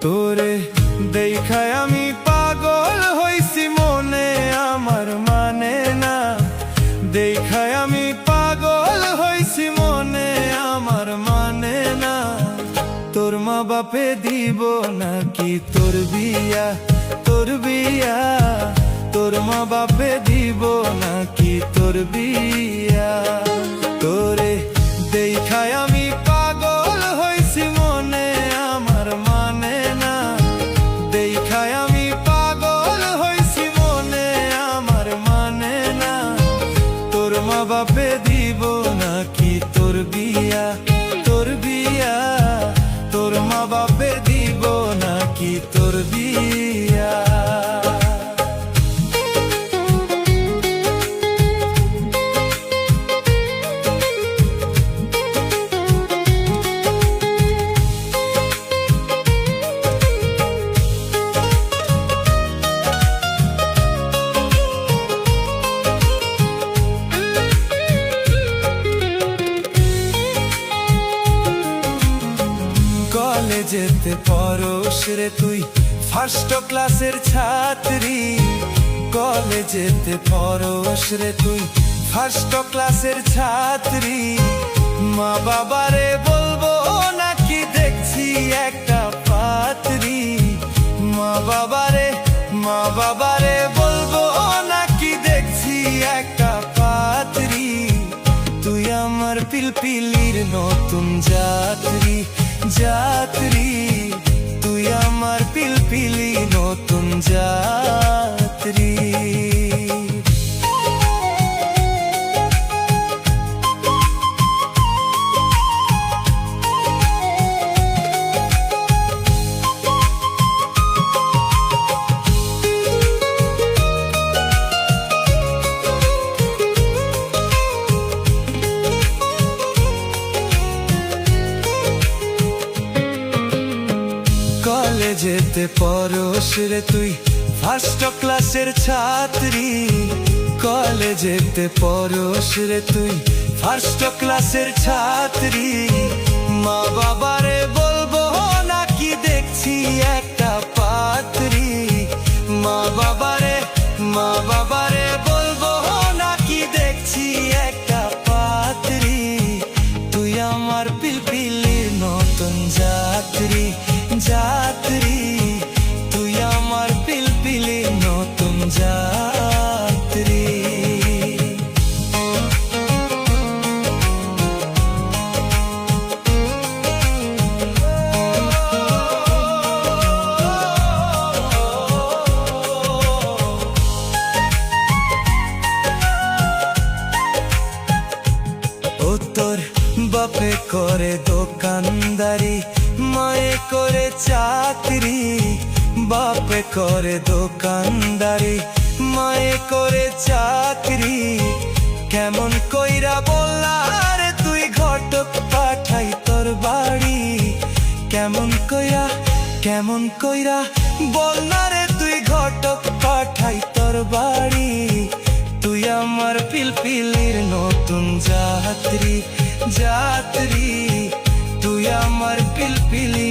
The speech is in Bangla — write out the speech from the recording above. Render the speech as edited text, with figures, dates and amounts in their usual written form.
তোরে দেখায় আমি পাগল হইছি, মনে আমার মানে না। দেখায় আমি পাগল হইছি, মনে আমার মানে না। তোর মা বাপে দিব নাকি তোর বিয়া, তোর বিয়া? তোর মা বাপে দিব নাকি তোর বিয়া? তোরে দেখায় আমি পাগল হইছি, মনে আমার মানে না। দেখায় আমি পাগল হইছি, মনে আমার মানে না। তোর মা বাপে দিব নাকি তোর বিয়া, তোর বিয়া? তোর মা বাপে দিব নাকি তোর বিয়া? কলেজেতে পড়স রে তুই ফার্স্ট ক্লাসের ছাত্রী। কলেজেতে পড়স রে তুই ফার্স্ট ক্লাসের ছাত্রী। মা বাবারে বলবো নাকি দেখছি একটা পাত্রী। মা বাবারে বলবো নাকি দেখছি একটা পাত্রী। তুই আমার পিলপিলির নতুন যাত্রী, যাত্রী। তুই আমার পিলপিলি নতুন যাত্রী। কলেজেতে পড়স রে তুই ফার্স্ট ক্লাসের ছাত্রী। কলেজেতে পড়স রে তুই ফার্স্ট ক্লাসের ছাত্রী। মা বাবারে বলবো নাকি দেখছি একটা পাত্রী। মা বাবারে বলবো নাকি দেখছি একটা পাত্রী। তুই আমার পিলপিলির নতুন যাত্রী, যাত্রী। তুই আমার পিলপিলি নতুন যাত্রী। ও তোর বাপে করে দোকানদারি, মায়ে করে চাকরি। বাপে করে দোকানদারি, মায়ে করে চাকরি। কেমন কইরা বললা রে তুই ঘটক পাঠাই তোর বাড়ি? কেমন কইরা বললা রে তুই ঘটক পাঠাই তোর বাড়ি? তুই আমার পিলপিলির নতুন যাত্রী, যাত্রী। তুই আমার পিলপিলি